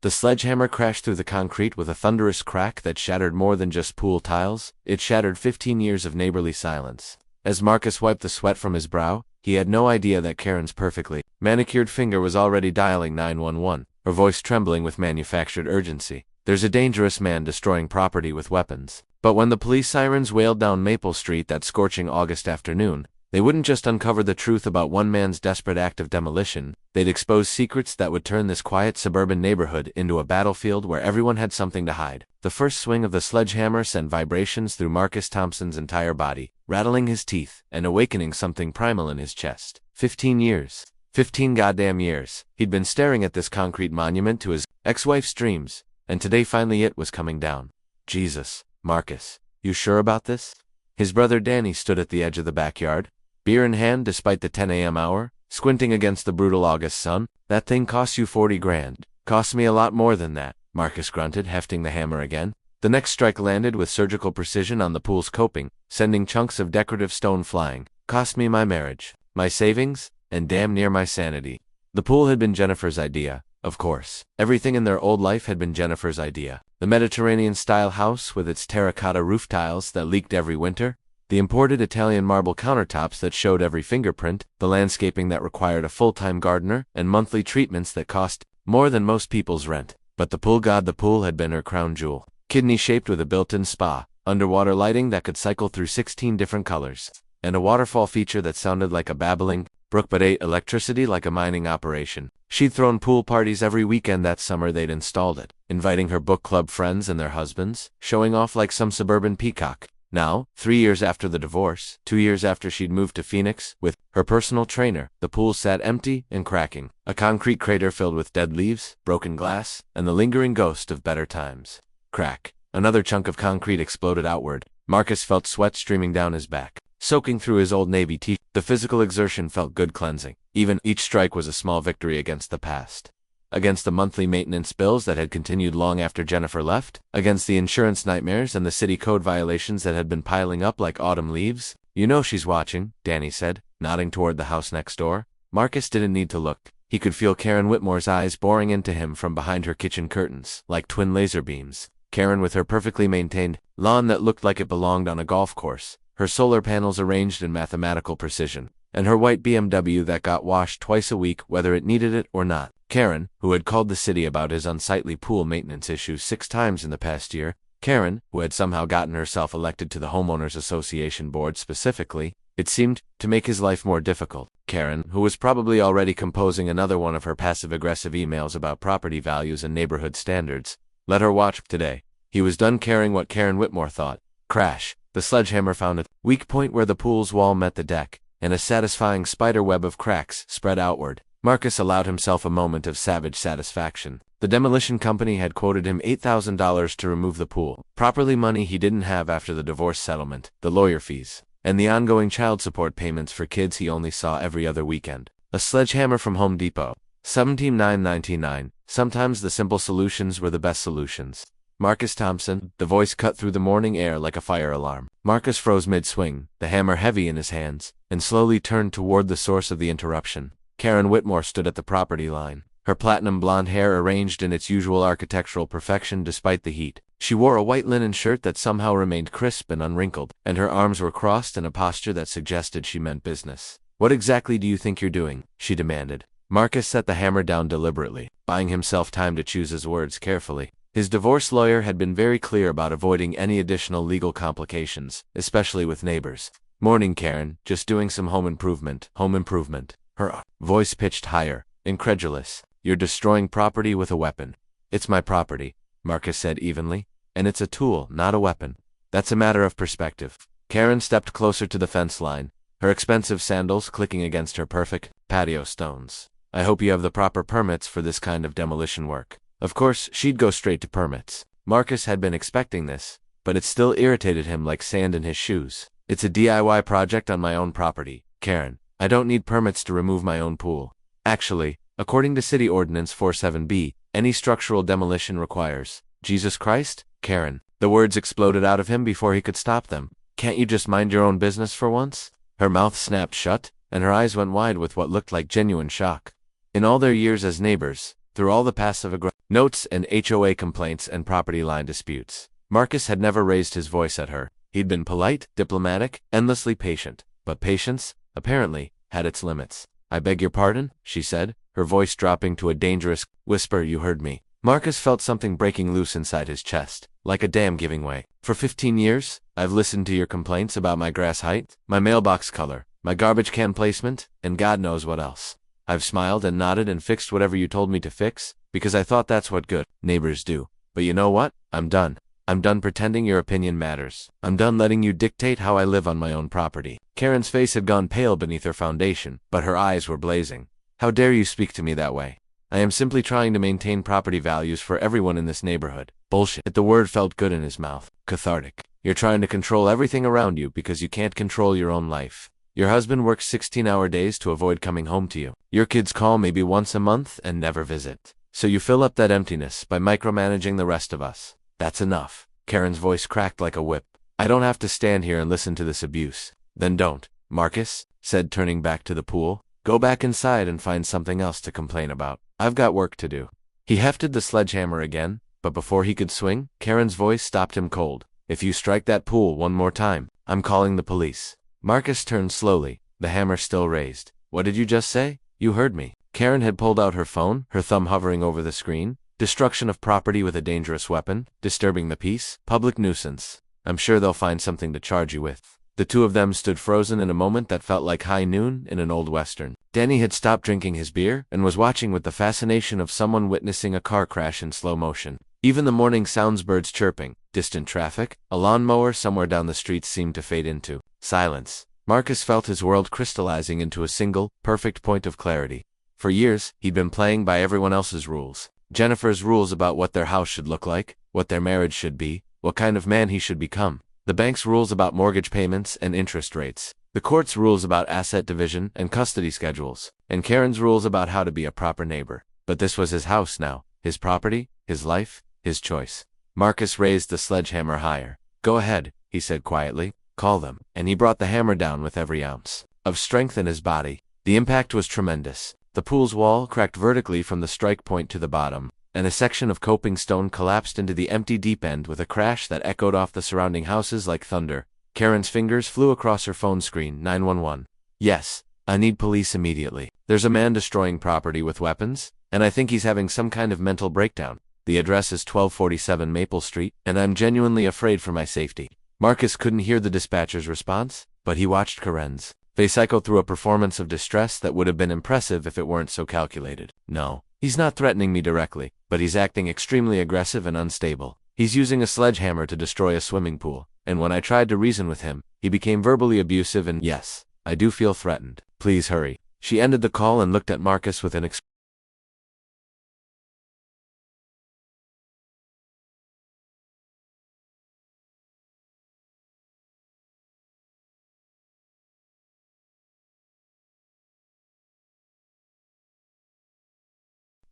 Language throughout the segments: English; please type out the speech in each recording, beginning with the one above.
The sledgehammer crashed through the concrete with a thunderous crack that shattered more than just pool tiles. It shattered 15 years of neighborly silence. As Marcus wiped the sweat from his brow, he had no idea that Karen's perfectly manicured finger was already dialing 911, her voice trembling with manufactured urgency. There's a dangerous man destroying property with weapons. But when the police sirens wailed down Maple Street that scorching August afternoon, they wouldn't just uncover the truth about one man's desperate act of demolition, they'd expose secrets that would turn this quiet suburban neighborhood into a battlefield where everyone had something to hide. The first swing of the sledgehammer sent vibrations through Marcus Thompson's entire body, rattling his teeth and awakening something primal in his chest. 15 years. 15 goddamn years. He'd been staring at this concrete monument to his ex-wife's dreams, and today finally it was coming down. Jesus, Marcus, you sure about this? His brother Danny stood at the edge of the backyard, beer in hand despite the 10 a.m. hour, squinting against the brutal August sun. That thing cost you 40 grand. Cost me a lot more than that, Marcus grunted, hefting the hammer again. The next strike landed with surgical precision on the pool's coping, sending chunks of decorative stone flying. Cost me my marriage, my savings, and damn near my sanity. The pool had been Jennifer's idea, of course. Everything in their old life had been Jennifer's idea. The Mediterranean-style house with its terracotta roof tiles that leaked every winter, the imported Italian marble countertops that showed every fingerprint, the landscaping that required a full-time gardener, and monthly treatments that cost more than most people's rent. But the pool had been her crown jewel. Kidney-shaped with a built-in spa, underwater lighting that could cycle through 16 different colors, and a waterfall feature that sounded like a babbling brook but ate electricity like a mining operation. She'd thrown pool parties every weekend that summer they'd installed it, inviting her book club friends and their husbands, showing off like some suburban peacock. Now, 3 years after the divorce, 2 years after she'd moved to Phoenix with her personal trainer, the pool sat empty and cracking, a concrete crater filled with dead leaves, broken glass, and the lingering ghost of better times. Crack. Another chunk of concrete exploded outward. Marcus felt sweat streaming down his back, soaking through his old Navy tee. The physical exertion felt good cleansing. Even each strike was a small victory against the past. Against the monthly maintenance bills that had continued long after Jennifer left, against the insurance nightmares and the city code violations that had been piling up like autumn leaves. You know she's watching, Danny said, nodding toward the house next door. Marcus didn't need to look. He could feel Karen Whitmore's eyes boring into him from behind her kitchen curtains, like twin laser beams. Karen with her perfectly maintained lawn that looked like it belonged on a golf course, her solar panels arranged in mathematical precision, and her white BMW that got washed twice a week whether it needed it or not. Karen, who had called the city about his unsightly pool maintenance issues 6 times in the past year. Karen, who had somehow gotten herself elected to the Homeowners Association board specifically, it seemed, to make his life more difficult. Karen, who was probably already composing another one of her passive-aggressive emails about property values and neighborhood standards. Let her watch today. He was done caring what Karen Whitmore thought. Crash. The sledgehammer found a weak point where the pool's wall met the deck, and a satisfying spider web of cracks spread outward. Marcus allowed himself a moment of savage satisfaction. The demolition company had quoted him $8,000 to remove the pool, properly money he didn't have after the divorce settlement, the lawyer fees, and the ongoing child support payments for kids he only saw every other weekend. A sledgehammer from Home Depot. $17,999. Sometimes the simple solutions were the best solutions. Marcus Thompson, the voice cut through the morning air like a fire alarm. Marcus froze mid-swing, the hammer heavy in his hands, and slowly turned toward the source of the interruption. Karen Whitmore stood at the property line, her platinum blonde hair arranged in its usual architectural perfection despite the heat. She wore a white linen shirt that somehow remained crisp and unwrinkled, and her arms were crossed in a posture that suggested she meant business. What exactly do you think you're doing? She demanded. Marcus set the hammer down deliberately, buying himself time to choose his words carefully. His divorce lawyer had been very clear about avoiding any additional legal complications, especially with neighbors. Morning, Karen, just doing some home improvement. Home improvement. Her voice pitched higher, incredulous. You're destroying property with a weapon. It's my property, Marcus said evenly, and it's a tool, not a weapon. That's a matter of perspective. Karen stepped closer to the fence line, her expensive sandals clicking against her perfect patio stones. I hope you have the proper permits for this kind of demolition work. Of course, she'd go straight to permits. Marcus had been expecting this, but it still irritated him like sand in his shoes. It's a DIY project on my own property, Karen. I don't need permits to remove my own pool. Actually, according to City Ordinance 47B, any structural demolition requires. Jesus Christ, Karen. The words exploded out of him before he could stop them. Can't you just mind your own business for once? Her mouth snapped shut, and her eyes went wide with what looked like genuine shock. In all their years as neighbors, Through all the passive-aggressive notes and HOA complaints and property line disputes, Marcus had never raised his voice at her. He'd been polite, diplomatic, endlessly patient. But patience, apparently, had its limits. "I beg your pardon," she said, her voice dropping to a dangerous whisper. "You heard me." Marcus felt something breaking loose inside his chest, like a dam giving way. "For 15 years, I've listened to your complaints about my grass height, my mailbox color, my garbage can placement, and God knows what else. I've smiled and nodded and fixed whatever you told me to fix, because I thought that's what good neighbors do. But you know what? I'm done. I'm done pretending your opinion matters. I'm done letting you dictate how I live on my own property." Karen's face had gone pale beneath her foundation, but her eyes were blazing. "How dare you speak to me that way? I am simply trying to maintain property values for everyone in this neighborhood." "Bullshit." The word felt good in his mouth. Cathartic. "You're trying to control everything around you because you can't control your own life. Your husband works 16-hour days to avoid coming home to you. Your kids call maybe once a month and never visit. So you fill up that emptiness by micromanaging the rest of us. That's enough." Karen's voice cracked like a whip. "I don't have to stand here and listen to this abuse." "Then don't," Marcus said, turning back to the pool. "Go back inside and find something else to complain about. I've got work to do." He hefted the sledgehammer again, but before he could swing, Karen's voice stopped him cold. "If you strike that pool one more time, I'm calling the police." Marcus turned slowly, the hammer still raised. "What did you just say?" "You heard me." Karen had pulled out her phone, her thumb hovering over the screen. "Destruction of property with a dangerous weapon, disturbing the peace, public nuisance. I'm sure they'll find something to charge you with." The two of them stood frozen in a moment that felt like high noon in an old western. Danny had stopped drinking his beer and was watching with the fascination of someone witnessing a car crash in slow motion. Even the morning sounds, birds chirping, distant traffic, a lawnmower somewhere down the street seemed to fade into silence. Marcus felt his world crystallizing into a single, perfect point of clarity. For years, he'd been playing by everyone else's rules. Jennifer's rules about what their house should look like, what their marriage should be, what kind of man he should become. The bank's rules about mortgage payments and interest rates. The court's rules about asset division and custody schedules. And Karen's rules about how to be a proper neighbor. But this was his house now, his property, his life, his choice. Marcus raised the sledgehammer higher. "Go ahead," he said quietly. "Call them." And he brought the hammer down with every ounce of strength in his body. The impact was tremendous. The pool's wall cracked vertically from the strike point to the bottom, and a section of coping stone collapsed into the empty deep end with a crash that echoed off the surrounding houses like thunder. Karen's fingers flew across her phone screen. 911. "Yes, I need police immediately. There's a man destroying property with weapons, and I think he's having some kind of mental breakdown. The address is 1247 Maple Street, and I'm genuinely afraid for my safety." Marcus couldn't hear the dispatcher's response, but he watched Karen's face echo through a performance of distress that would have been impressive if it weren't so calculated. "No, he's not threatening me directly, but he's acting extremely aggressive and unstable. He's using a sledgehammer to destroy a swimming pool, and when I tried to reason with him, he became verbally abusive and yes, I do feel threatened. Please hurry." She ended the call and looked at Marcus with an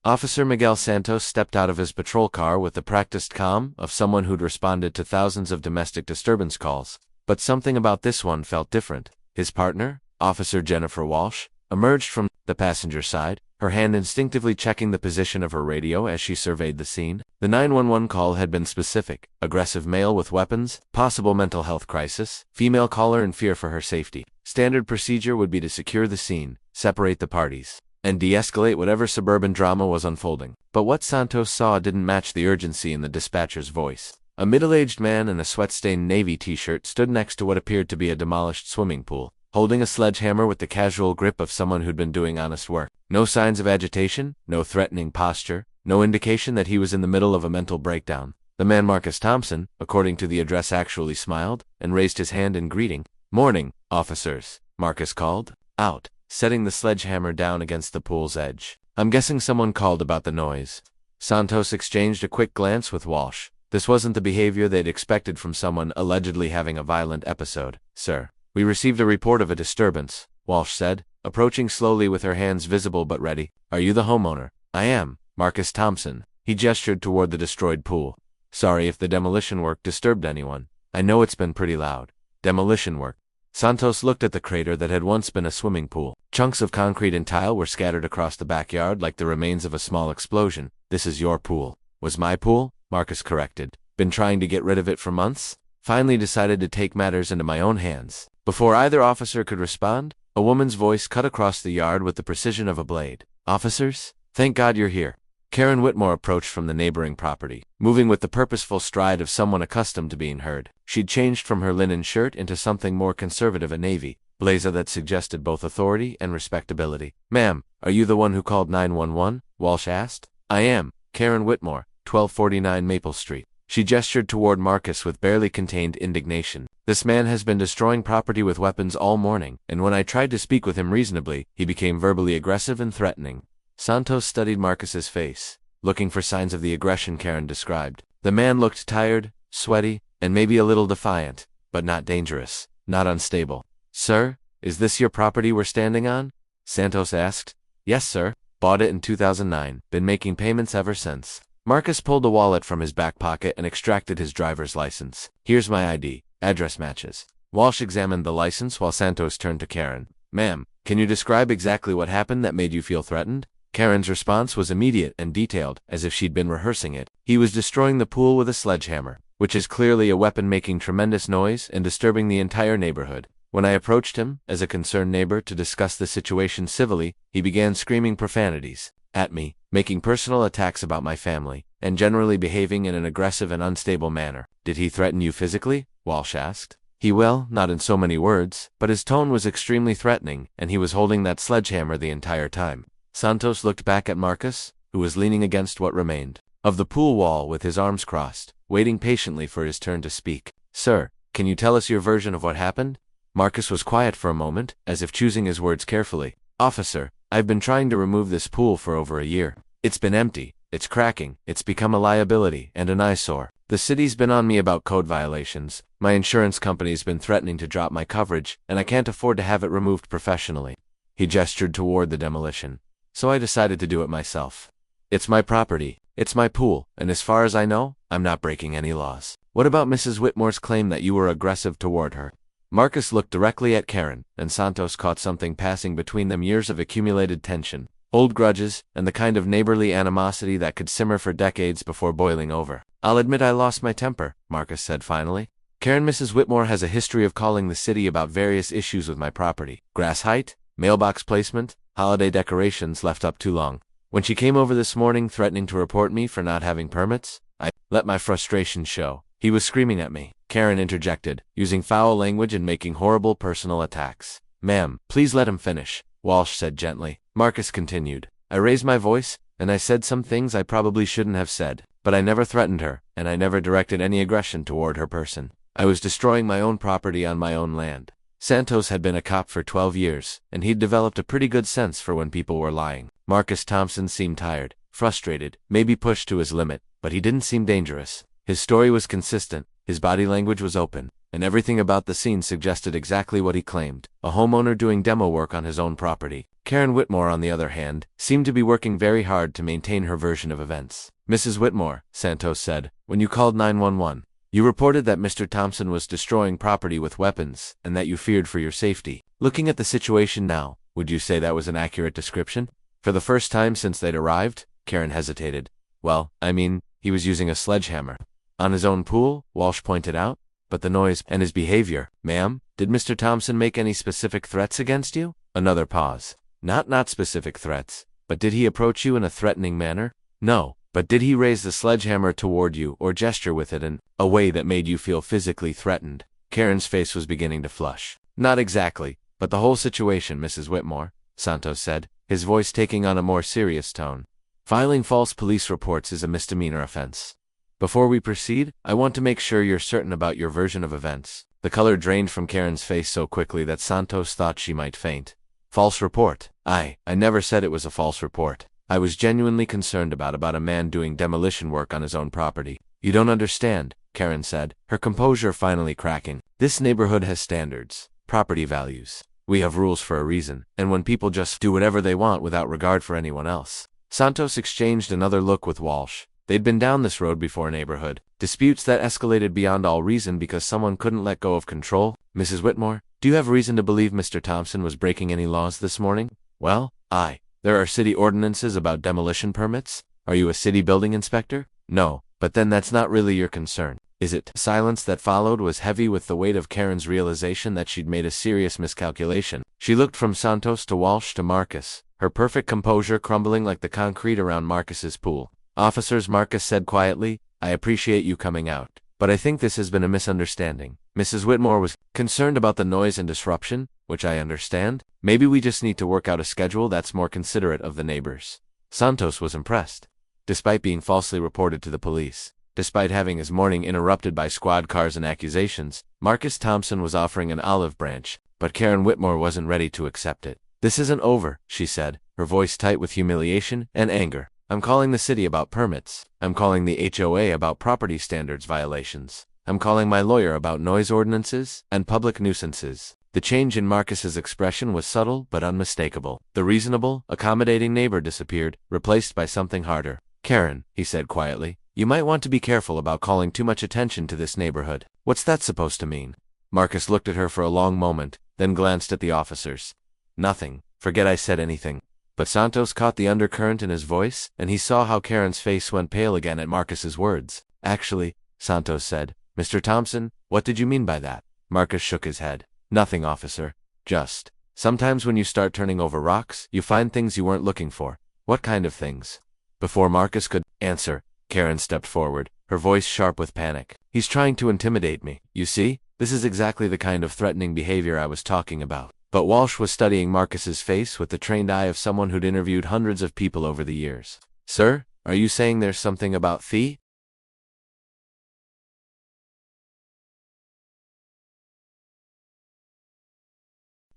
Officer Miguel Santos stepped out of his patrol car with the practiced calm of someone who'd responded to thousands of domestic disturbance calls. But something about this one felt different. His partner, Officer Jennifer Walsh, emerged from the passenger side, her hand instinctively checking the position of her radio as she surveyed the scene. The 911 call had been specific: aggressive male with weapons, possible mental health crisis, female caller in fear for her safety. Standard procedure would be to secure the scene, separate the parties, and de-escalate whatever suburban drama was unfolding. But what Santos saw didn't match the urgency in the dispatcher's voice. A middle-aged man in a sweat-stained navy t-shirt stood next to what appeared to be a demolished swimming pool, holding a sledgehammer with the casual grip of someone who'd been doing honest work. No signs of agitation, no threatening posture, no indication that he was in the middle of a mental breakdown. The man, Marcus Thompson, according to the address, actually smiled and raised his hand in greeting. "Morning, officers," Marcus called out, setting the sledgehammer down against the pool's edge. "I'm guessing someone called about the noise." Santos exchanged a quick glance with Walsh. This wasn't the behavior they'd expected from someone allegedly having a violent episode. "Sir, we received a report of a disturbance," Walsh said, approaching slowly with her hands visible but ready. "Are you the homeowner?" "I am, Marcus Thompson." He gestured toward the destroyed pool. "Sorry if the demolition work disturbed anyone. I know it's been pretty loud." "Demolition work?" Santos looked at the crater that had once been a swimming pool. Chunks of concrete and tile were scattered across the backyard like the remains of a small explosion. This is your pool. Was my pool? Marcus corrected. Been trying to get rid of it for months? Finally decided to take matters into my own hands. Before either officer could respond, a woman's voice cut across the yard with the precision of a blade. Officers? Thank God you're here. Karen Whitmore approached from the neighboring property, moving with the purposeful stride of someone accustomed to being heard. She'd changed from her linen shirt into something more conservative, a navy blazer that suggested both authority and respectability. Ma'am, are you the one who called 911? Walsh asked. I am, Karen Whitmore, 1249 Maple Street. She gestured toward Marcus with barely contained indignation. This man has been destroying property with weapons all morning, and when I tried to speak with him reasonably, he became verbally aggressive and threatening. Santos studied Marcus's face, looking for signs of the aggression Karen described. The man looked tired, sweaty, and maybe a little defiant, but not dangerous, not unstable. Sir, is this your property we're standing on? Santos asked. Yes, sir. Bought it in 2009. Been making payments ever since. Marcus pulled a wallet from his back pocket and extracted his driver's license. Here's my ID. Address matches. Walsh examined the license while Santos turned to Karen. Ma'am, can you describe exactly what happened that made you feel threatened? Karen's response was immediate and detailed, as if she'd been rehearsing it. He was destroying the pool with a sledgehammer, which is clearly a weapon, making tremendous noise and disturbing the entire neighborhood. When I approached him, as a concerned neighbor, to discuss the situation civilly, he began screaming profanities at me, making personal attacks about my family, and generally behaving in an aggressive and unstable manner. Did he threaten you physically? Walsh asked. Well, not in so many words, but his tone was extremely threatening, and he was holding that sledgehammer the entire time. Santos looked back at Marcus, who was leaning against what remained of the pool wall with his arms crossed, waiting patiently for his turn to speak. Sir, can you tell us your version of what happened? Marcus was quiet for a moment, as if choosing his words carefully. Officer, I've been trying to remove this pool for over a year. It's been empty, it's cracking, it's become a liability and an eyesore. The city's been on me about code violations, my insurance company's been threatening to drop my coverage, and I can't afford to have it removed professionally. He gestured toward the demolition. So I decided to do it myself. It's my property, it's my pool, and as far as I know, I'm not breaking any laws. What about Mrs. Whitmore's claim that you were aggressive toward her? Marcus looked directly at Karen, and Santos caught something passing between them: years of accumulated tension, old grudges, and the kind of neighborly animosity that could simmer for decades before boiling over. I'll admit I lost my temper, Marcus said finally. Karen, Mrs. Whitmore has a history of calling the city about various issues with my property. Grass height, mailbox placement, holiday decorations left up too long. When she came over this morning threatening to report me for not having permits, I let my frustration show. He was screaming at me, Karen interjected, using foul language and making horrible personal attacks. Ma'am, please let him finish, Walsh said gently. Marcus continued. I raised my voice, and I said some things I probably shouldn't have said, but I never threatened her, and I never directed any aggression toward her person. I was destroying my own property on my own land. Santos had been a cop for 12 years, and he'd developed a pretty good sense for when people were lying. Marcus Thompson seemed tired, frustrated, maybe pushed to his limit, but he didn't seem dangerous. His story was consistent, his body language was open, and everything about the scene suggested exactly what he claimed: a homeowner doing demo work on his own property. Karen Whitmore, on the other hand, seemed to be working very hard to maintain her version of events. Mrs. Whitmore, Santos said, when you called 911, you reported that Mr. Thompson was destroying property with weapons, and that you feared for your safety. Looking at the situation now, would you say that was an accurate description? For the first time since they'd arrived, Karen hesitated. Well, I mean, he was using a sledgehammer. On his own pool, Walsh pointed out. But the noise and his behavior. Ma'am, did Mr. Thompson make any specific threats against you? Another pause. Not specific threats, but did he approach you in a threatening manner? No, but did he raise the sledgehammer toward you or gesture with it in a way that made you feel physically threatened? Karen's face was beginning to flush. Not exactly, but the whole situation, Mrs. Whitmore, Santos said, his voice taking on a more serious tone. Filing false police reports is a misdemeanor offense. Before we proceed, I want to make sure you're certain about your version of events. The color drained from Karen's face so quickly that Santos thought she might faint. False report? I never said it was a false report. I was genuinely concerned about a man doing demolition work on his own property. You don't understand, Karen said, her composure finally cracking. This neighborhood has standards, property values. We have rules for a reason, and when people just do whatever they want without regard for anyone else. Santos exchanged another look with Walsh. They'd been down this road before. Neighborhood disputes that escalated beyond all reason because someone couldn't let go of control. Mrs. Whitmore, Do you have reason to believe Mr. Thompson was breaking any laws this morning? Well, there are city ordinances about demolition permits. Are you a city building inspector? No, but then that's not really your concern, is it? The silence that followed was heavy with the weight of Karen's realization that she'd made a serious miscalculation. She looked from Santos to Walsh to Marcus, her perfect composure crumbling like the concrete around Marcus's pool. Officers, Marcus said quietly, I appreciate you coming out, but I think this has been a misunderstanding. Mrs. Whitmore was concerned about the noise and disruption, which I understand. Maybe we just need to work out a schedule that's more considerate of the neighbors. Santos was impressed. Despite being falsely reported to the police, despite having his morning interrupted by squad cars and accusations, Marcus Thompson was offering an olive branch, but Karen Whitmore wasn't ready to accept it. This isn't over, she said, her voice tight with humiliation and anger. I'm calling the city about permits. I'm calling the HOA about property standards violations. I'm calling my lawyer about noise ordinances and public nuisances. The change in Marcus's expression was subtle but unmistakable. The reasonable, accommodating neighbor disappeared, replaced by something harder. Karen, he said quietly, you might want to be careful about calling too much attention to this neighborhood. What's that supposed to mean? Marcus looked at her for a long moment, then glanced at the officers. Nothing. Forget I said anything. But Santos caught the undercurrent in his voice, and he saw how Karen's face went pale again at Marcus's words. Actually, Santos said, Mr. Thompson, what did you mean by that? Marcus shook his head. Nothing, officer. Just. Sometimes when you start turning over rocks, you find things you weren't looking for. What kind of things? Before Marcus could answer, Karen stepped forward, her voice sharp with panic. He's trying to intimidate me. You see, this is exactly the kind of threatening behavior I was talking about. But Walsh was studying Marcus's face with the trained eye of someone who'd interviewed hundreds of people over the years. Sir, are you saying there's something about the?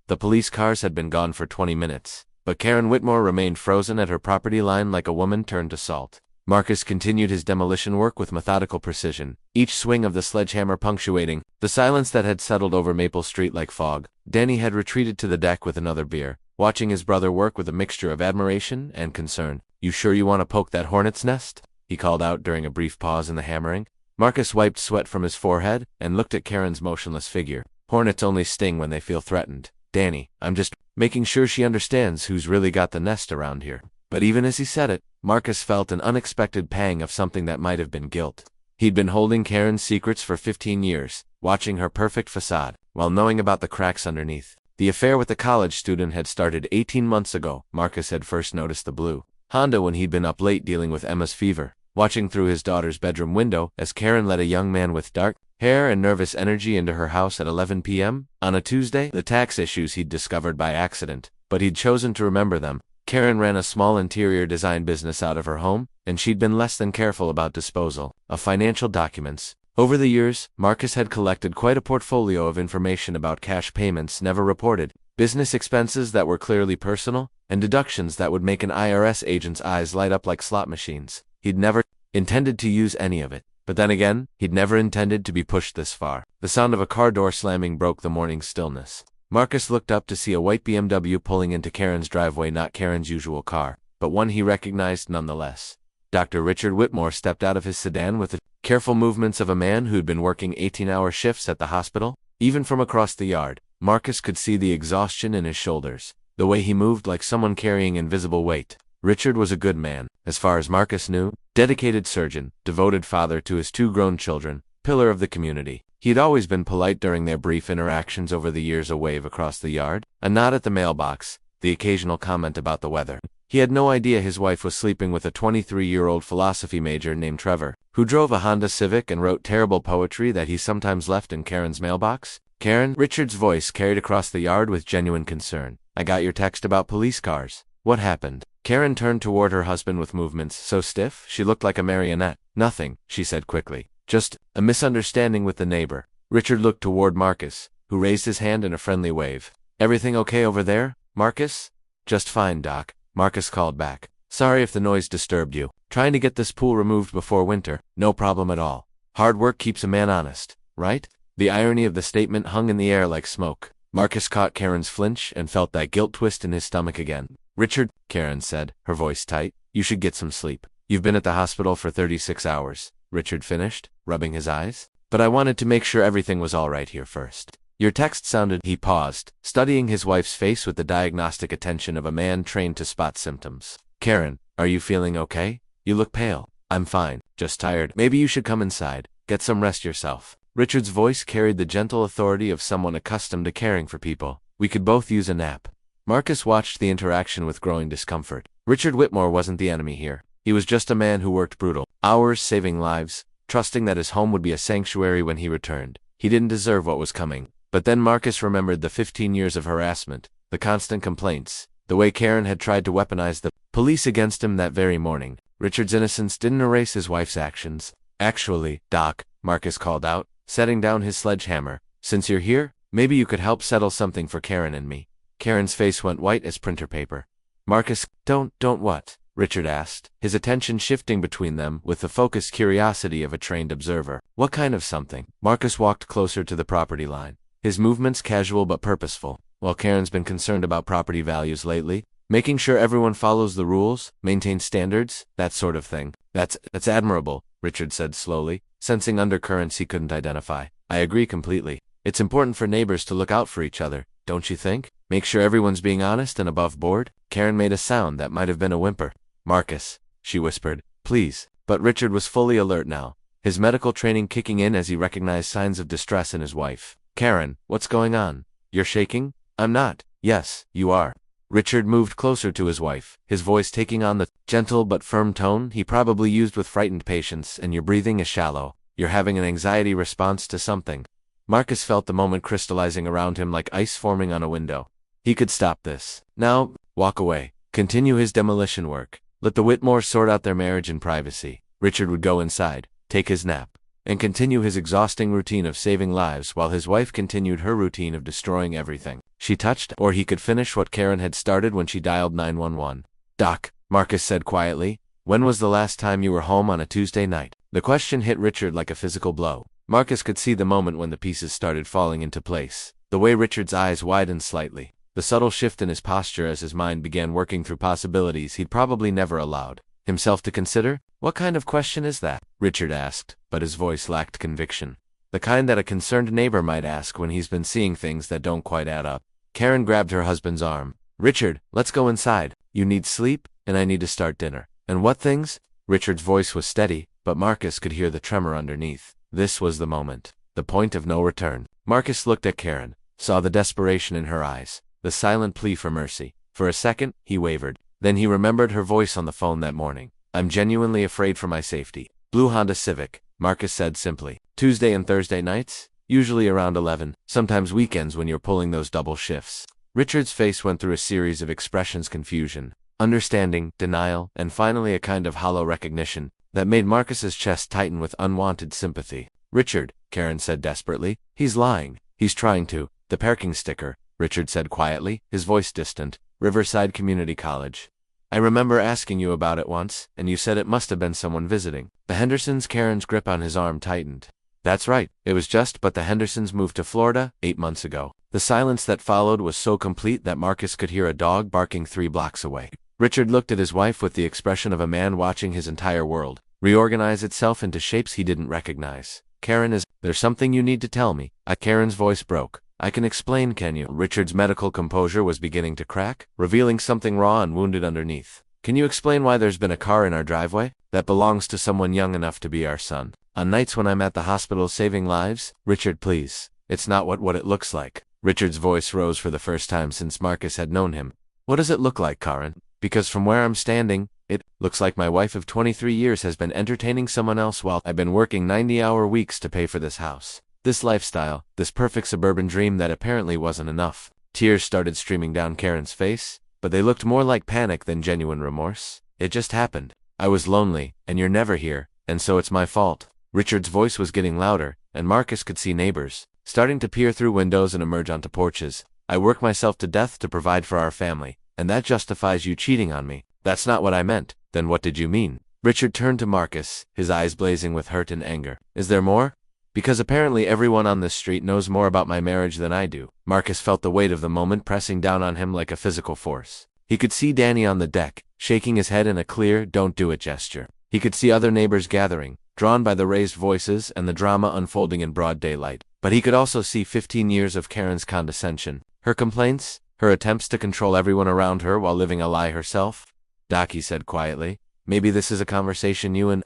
The police cars had been gone for 20 minutes, but Karen Whitmore remained frozen at her property line like a woman turned to salt. Marcus continued his demolition work with methodical precision, each swing of the sledgehammer punctuating the silence that had settled over Maple Street like fog. Danny had retreated to the deck with another beer, watching his brother work with a mixture of admiration and concern. You sure you want to poke that hornet's nest? He called out during a brief pause in the hammering. Marcus wiped sweat from his forehead and looked at Karen's motionless figure. Hornets only sting when they feel threatened. Danny, I'm just making sure she understands who's really got the nest around here. But even as he said it, Marcus felt an unexpected pang of something that might have been guilt. He'd been holding Karen's secrets for 15 years, watching her perfect facade, while knowing about the cracks underneath. The affair with the college student had started 18 months ago. Marcus had first noticed the blue Honda when he'd been up late dealing with Emma's fever, watching through his daughter's bedroom window as Karen let a young man with dark hair and nervous energy into her house at 11 p.m. on a Tuesday. The tax issues he'd discovered by accident, but he'd chosen to remember them. Karen ran a small interior design business out of her home, and she'd been less than careful about disposal of financial documents. Over the years, Marcus had collected quite a portfolio of information about cash payments never reported, business expenses that were clearly personal, and deductions that would make an IRS agent's eyes light up like slot machines. He'd never intended to use any of it. But then again, he'd never intended to be pushed this far. The sound of a car door slamming broke the morning stillness. Marcus looked up to see a white BMW pulling into Karen's driveway, not Karen's usual car, but one he recognized nonetheless. Dr. Richard Whitmore stepped out of his sedan with the careful movements of a man who'd been working 18-hour shifts at the hospital. Even from across the yard, Marcus could see the exhaustion in his shoulders, the way he moved like someone carrying invisible weight. Richard was a good man, as far as Marcus knew, dedicated surgeon, devoted father to his 2 grown children, pillar of the community. He'd always been polite during their brief interactions over the years, a wave across the yard, a nod at the mailbox, the occasional comment about the weather. He had no idea his wife was sleeping with a 23-year-old philosophy major named Trevor, who drove a Honda Civic and wrote terrible poetry that he sometimes left in Karen's mailbox. Karen, Richard's voice carried across the yard with genuine concern. I got your text about police cars. What happened? Karen turned toward her husband with movements so stiff she looked like a marionette. Nothing, she said quickly. Just a misunderstanding with the neighbor. Richard looked toward Marcus, who raised his hand in a friendly wave. Everything okay over there, Marcus? Just fine, Doc, Marcus called back. Sorry if the noise disturbed you. Trying to get this pool removed before winter. No problem at all. Hard work keeps a man honest, right? The irony of the statement hung in the air like smoke. Marcus caught Karen's flinch and felt that guilt twist in his stomach again. Richard, Karen said, her voice tight, you should get some sleep. You've been at the hospital for 36 hours. Richard finished, rubbing his eyes. But I wanted to make sure everything was all right here first. Your text sounded. He paused, studying his wife's face with the diagnostic attention of a man trained to spot symptoms. Karen, are you feeling okay? You look pale. I'm fine, just tired. Maybe you should come inside. Get some rest yourself. Richard's voice carried the gentle authority of someone accustomed to caring for people. We could both use a nap. Marcus watched the interaction with growing discomfort. Richard Whitmore wasn't the enemy here. He was just a man who worked brutal hours saving lives, trusting that his home would be a sanctuary when he returned. He didn't deserve what was coming. But then Marcus remembered the 15 years of harassment, the constant complaints, the way Karen had tried to weaponize the police against him that very morning. Richard's innocence didn't erase his wife's actions. Actually, Doc, Marcus called out, setting down his sledgehammer, since you're here, maybe you could help settle something for Karen and me. Karen's face went white as printer paper. Marcus, don't what? Richard asked, his attention shifting between them with the focused curiosity of a trained observer. What kind of something? Marcus walked closer to the property line, his movements casual but purposeful. While Karen's been concerned about property values lately, making sure everyone follows the rules, maintains standards, that sort of thing. That's admirable, Richard said slowly, sensing undercurrents he couldn't identify. I agree completely. It's important for neighbors to look out for each other, don't you think? Make sure everyone's being honest and above board? Karen made a sound that might have been a whimper. Marcus, she whispered, please. But Richard was fully alert now, his medical training kicking in as he recognized signs of distress in his wife. Karen, what's going on? You're shaking? I'm not. Yes, you are. Richard moved closer to his wife, his voice taking on the gentle but firm tone he probably used with frightened patients. And your breathing is shallow. You're having an anxiety response to something. Marcus felt the moment crystallizing around him like ice forming on a window. He could stop this. Now, walk away. Continue his demolition work. Let the Whitmores sort out their marriage in privacy. Richard would go inside, take his nap, and continue his exhausting routine of saving lives while his wife continued her routine of destroying everything she touched, or he could finish what Karen had started when she dialed 911. Doc, Marcus said quietly, when was the last time you were home on a Tuesday night? The question hit Richard like a physical blow. Marcus could see the moment when the pieces started falling into place. The way Richard's eyes widened slightly, the subtle shift in his posture as his mind began working through possibilities he'd probably never allowed himself to consider. What kind of question is that? Richard asked, but his voice lacked conviction. The kind that a concerned neighbor might ask when he's been seeing things that don't quite add up. Karen grabbed her husband's arm. Richard, let's go inside. You need sleep, and I need to start dinner. And what things? Richard's voice was steady, but Marcus could hear the tremor underneath. This was the moment, the point of no return. Marcus looked at Karen, saw the desperation in her eyes, the silent plea for mercy. For a second, he wavered. Then he remembered her voice on the phone that morning. I'm genuinely afraid for my safety. Blue Honda Civic, Marcus said simply. Tuesday and Thursday nights? Usually around 11, sometimes weekends when you're pulling those double shifts. Richard's face went through a series of expressions: confusion, understanding, denial, and finally a kind of hollow recognition that made Marcus's chest tighten with unwanted sympathy. Richard, Karen said desperately, he's lying. He's trying to. The parking sticker, Richard said quietly, his voice distant. Riverside Community College. I remember asking you about it once, and you said it must have been someone visiting. The Hendersons. Karen's grip on his arm tightened. That's right, it was just but the Hendersons moved to Florida 8 months ago. The silence that followed was so complete that Marcus could hear a dog barking 3 blocks away. Richard looked at his wife with the expression of a man watching his entire world reorganize itself into shapes he didn't recognize. Karen, there's something you need to tell me. Karen's voice broke. I can explain, can you? Richard's medical composure was beginning to crack, revealing something raw and wounded underneath. Can you explain why there's been a car in our driveway that belongs to someone young enough to be our son? On nights when I'm at the hospital saving lives? Richard, please. It's not what it looks like. Richard's voice rose for the first time since Marcus had known him. What does it look like, Karen? Because from where I'm standing, it looks like my wife of 23 years has been entertaining someone else while I've been working 90-hour weeks to pay for this house. This lifestyle, this perfect suburban dream that apparently wasn't enough. Tears started streaming down Karen's face, but they looked more like panic than genuine remorse. It just happened. I was lonely, and you're never here, and so it's my fault. Richard's voice was getting louder, and Marcus could see neighbors starting to peer through windows and emerge onto porches. I work myself to death to provide for our family, and that justifies you cheating on me. That's not what I meant. Then what did you mean? Richard turned to Marcus, his eyes blazing with hurt and anger. Is there more? Because apparently everyone on this street knows more about my marriage than I do. Marcus felt the weight of the moment pressing down on him like a physical force. He could see Danny on the deck, shaking his head in a clear, don't do it gesture. He could see other neighbors gathering, drawn by the raised voices and the drama unfolding in broad daylight. But he could also see 15 years of Karen's condescension. Her complaints, her attempts to control everyone around her while living a lie herself. Doc, he said quietly, maybe this is a conversation you and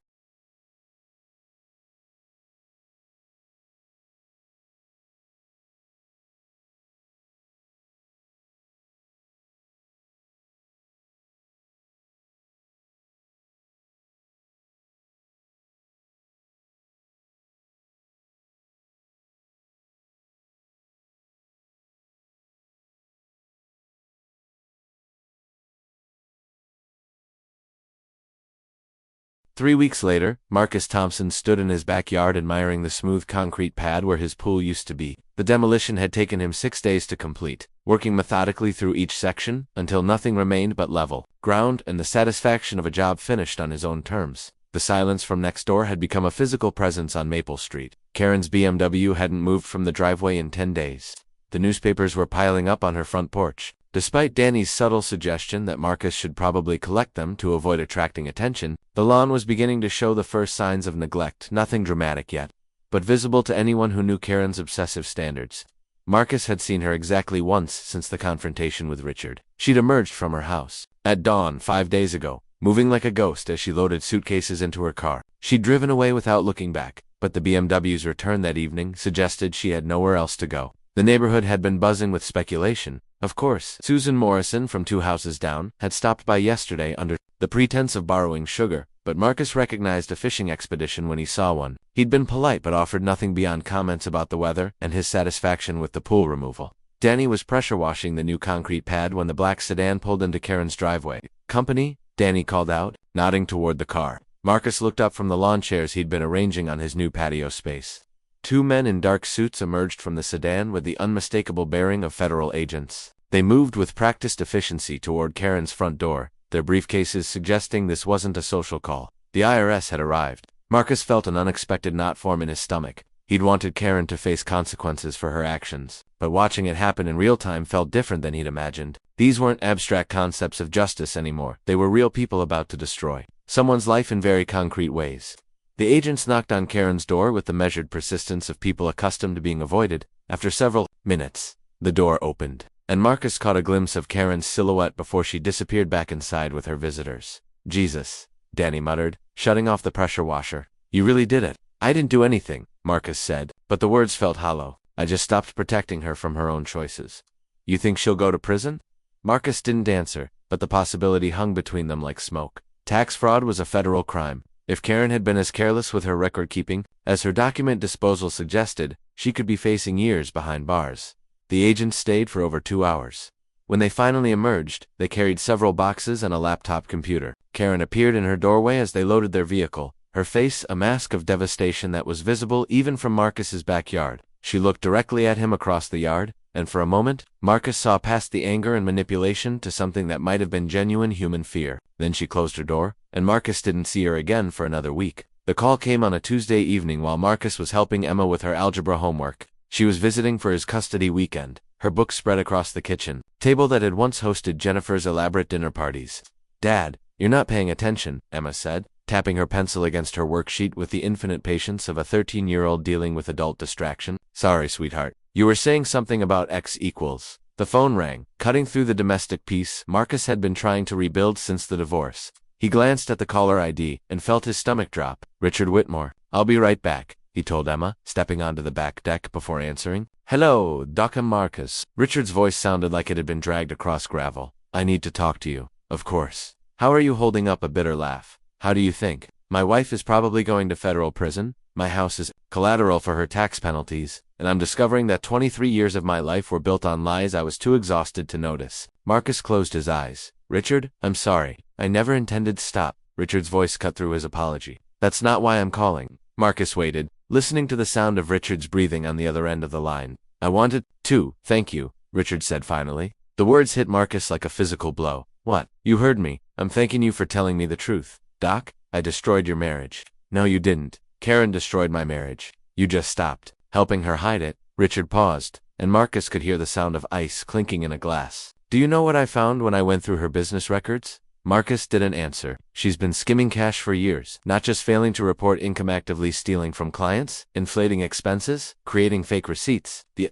3 weeks later, Marcus Thompson stood in his backyard admiring the smooth concrete pad where his pool used to be. The demolition had taken him 6 days to complete, working methodically through each section until nothing remained but level ground and the satisfaction of a job finished on his own terms. The silence from next door had become a physical presence on Maple Street. Karen's BMW hadn't moved from the driveway in 10 days. The newspapers were piling up on her front porch. Despite Danny's subtle suggestion that Marcus should probably collect them to avoid attracting attention, the lawn was beginning to show the first signs of neglect, nothing dramatic yet, but visible to anyone who knew Karen's obsessive standards. Marcus had seen her exactly once since the confrontation with Richard. She'd emerged from her house at dawn 5 days ago, moving like a ghost as she loaded suitcases into her car. She'd driven away without looking back, but the BMW's return that evening suggested she had nowhere else to go. The neighborhood had been buzzing with speculation. Of course, Susan Morrison from 2 houses down had stopped by yesterday under the pretense of borrowing sugar, but Marcus recognized a fishing expedition when he saw one. He'd been polite but offered nothing beyond comments about the weather and his satisfaction with the pool removal. Danny was pressure washing the new concrete pad when the black sedan pulled into Karen's driveway. "Company?" Danny called out, nodding toward the car. Marcus looked up from the lawn chairs he'd been arranging on his new patio space. 2 men in dark suits emerged from the sedan with the unmistakable bearing of federal agents. They moved with practiced efficiency toward Karen's front door, their briefcases suggesting this wasn't a social call. The IRS had arrived. Marcus felt an unexpected knot form in his stomach. He'd wanted Karen to face consequences for her actions, but watching it happen in real time felt different than he'd imagined. These weren't abstract concepts of justice anymore. They were real people about to destroy someone's life in very concrete ways. The agents knocked on Karen's door with the measured persistence of people accustomed to being avoided. After several minutes, the door opened, and Marcus caught a glimpse of Karen's silhouette before she disappeared back inside with her visitors. "Jesus," Danny muttered, shutting off the pressure washer. "You really did it." "I didn't do anything," Marcus said, but the words felt hollow. "I just stopped protecting her from her own choices." "You think she'll go to prison?" Marcus didn't answer, but the possibility hung between them like smoke. Tax fraud was a federal crime. If Karen had been as careless with her record-keeping as her document disposal suggested, she could be facing years behind bars. The agents stayed for over 2 hours. When they finally emerged, they carried several boxes and a laptop computer. Karen appeared in her doorway as they loaded their vehicle, her face a mask of devastation that was visible even from Marcus's backyard. She looked directly at him across the yard, and for a moment, Marcus saw past the anger and manipulation to something that might have been genuine human fear. Then she closed her door, and Marcus didn't see her again for another week. The call came on a Tuesday evening while Marcus was helping Emma with her algebra homework. She was visiting for his custody weekend, her books spread across the kitchen table that had once hosted Jennifer's elaborate dinner parties. "Dad, you're not paying attention," Emma said, tapping her pencil against her worksheet with the infinite patience of a 13-year-old dealing with adult distraction. "Sorry, sweetheart. You were saying something about X equals." The phone rang, cutting through the domestic peace Marcus had been trying to rebuild since the divorce. He glanced at the caller ID and felt his stomach drop. "Richard Whitmore." "I'll be right back," he told Emma, stepping onto the back deck before answering. "Hello, Doc, I'm Marcus." Richard's voice sounded like it had been dragged across gravel. "I need to talk to you." "Of course. How are you holding up?" A bitter laugh. "How do you think? My wife is probably going to federal prison. My house is collateral for her tax penalties, and I'm discovering that 23 years of my life were built on lies I was too exhausted to notice." Marcus closed his eyes. "Richard, I'm sorry. I never intended to stop." Richard's voice cut through his apology. "That's not why I'm calling." Marcus waited, listening to the sound of Richard's breathing on the other end of the line. "I wanted to thank you," Richard said finally. The words hit Marcus like a physical blow. "What? You heard me. I'm thanking you for telling me the truth. Doc, I destroyed your marriage." "No, you didn't. Karen destroyed my marriage. You just stopped helping her hide it." Richard paused, and Marcus could hear the sound of ice clinking in a glass. "Do you know what I found when I went through her business records?" Marcus didn't answer. She's been skimming cash for years, not just failing to report income, actively stealing from clients, inflating expenses, creating fake receipts. The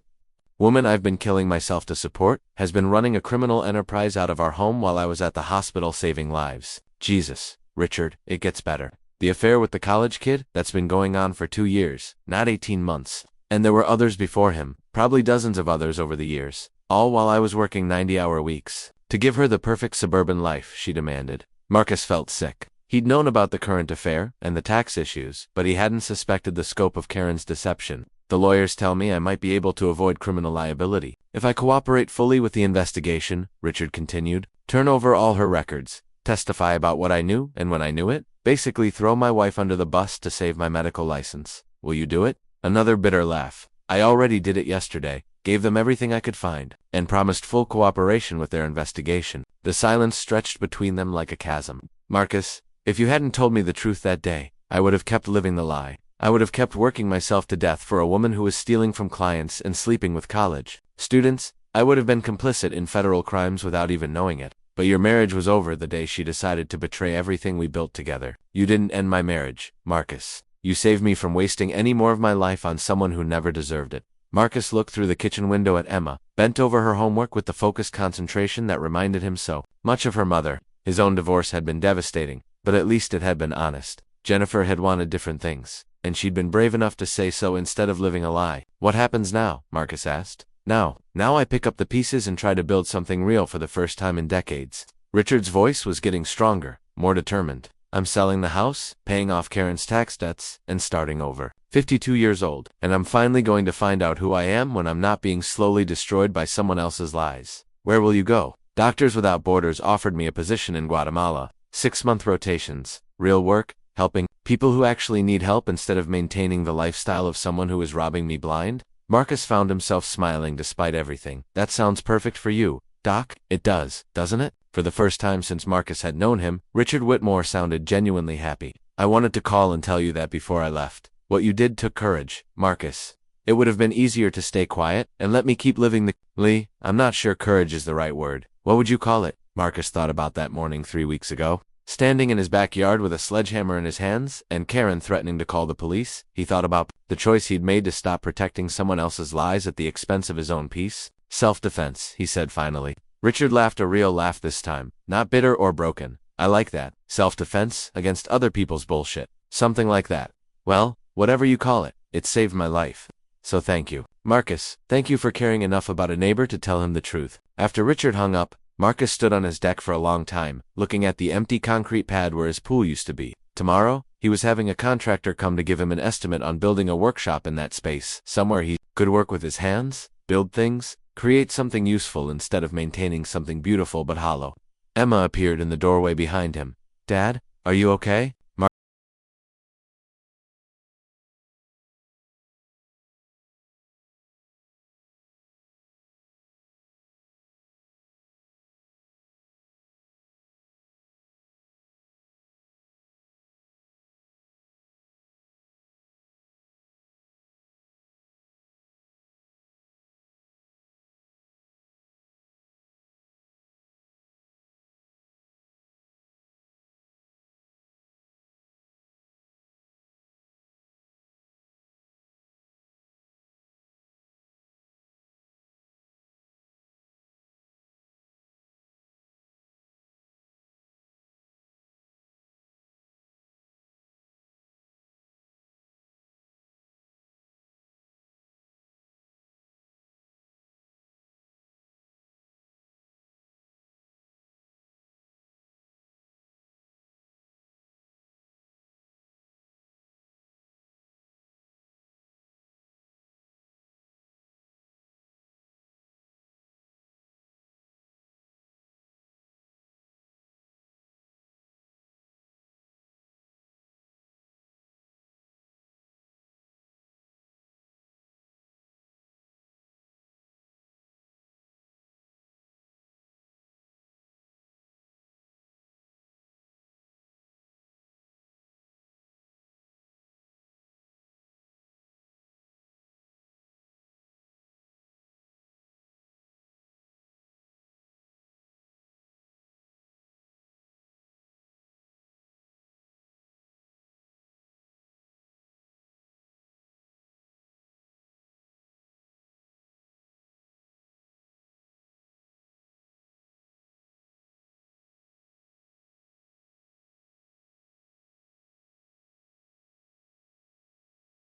woman I've been killing myself to support has been running a criminal enterprise out of our home while I was at the hospital saving lives. Jesus, Richard, it gets better. The affair with the college kid, that's been going on for 2 years, not 18 months. And there were others before him, probably dozens of others over the years, all while I was working 90-hour weeks. To give her the perfect suburban life, she demanded. Marcus felt sick. He'd known about the current affair and the tax issues, but he hadn't suspected the scope of Karen's deception. The lawyers tell me I might be able to avoid criminal liability if I cooperate fully with the investigation, Richard continued. Turn over all her records, testify about what I knew and when I knew it, basically throw my wife under the bus to save my medical license. Will you do it? Another bitter laugh. I already did it yesterday, gave them everything I could find, and promised full cooperation with their investigation. The silence stretched between them like a chasm. Marcus, if you hadn't told me the truth that day, I would have kept living the lie. I would have kept working myself to death for a woman who was stealing from clients and sleeping with college students. I would have been complicit in federal crimes without even knowing it. But your marriage was over the day she decided to betray everything we built together. You didn't end my marriage, Marcus. You saved me from wasting any more of my life on someone who never deserved it. Marcus looked through the kitchen window at Emma, bent over her homework with the focused concentration that reminded him so much of her mother. His own divorce had been devastating, but at least it had been honest. Jennifer had wanted different things, and she'd been brave enough to say so instead of living a lie. What happens now? Marcus asked. Now I pick up the pieces and try to build something real for the first time in decades. Richard's voice was getting stronger, more determined. I'm selling the house, paying off Karen's tax debts, and starting over. 52 years old, and I'm finally going to find out who I am when I'm not being slowly destroyed by someone else's lies. Where will you go? Doctors Without Borders offered me a position in Guatemala. 6-month rotations. Real work, helping people who actually need help instead of maintaining the lifestyle of someone who is robbing me blind. Marcus found himself smiling despite everything. That sounds perfect for you, Doc. It does, doesn't it? For the first time since Marcus had known him, Richard Whitmore sounded genuinely happy. I wanted to call and tell you that before I left. What you did took courage, Marcus. It would have been easier to stay quiet and let me keep living the Lee. I'm not sure courage is the right word. What would you call it? Marcus thought about that morning 3 weeks ago. Standing in his backyard with a sledgehammer in his hands and Karen threatening to call the police, he thought about the choice he'd made to stop protecting someone else's lies at the expense of his own peace. Self-defense, he said finally. Richard laughed, a real laugh this time, not bitter or broken. I like that. Self-defense against other people's bullshit. Something like that. Well, whatever you call it, it saved my life. So thank you. Marcus, thank you for caring enough about a neighbor to tell him the truth. After Richard hung up, Marcus stood on his deck for a long time, looking at the empty concrete pad where his pool used to be. Tomorrow, he was having a contractor come to give him an estimate on building a workshop in that space, somewhere he could work with his hands, build things, create something useful instead of maintaining something beautiful but hollow. Emma appeared in the doorway behind him. Dad, are you okay?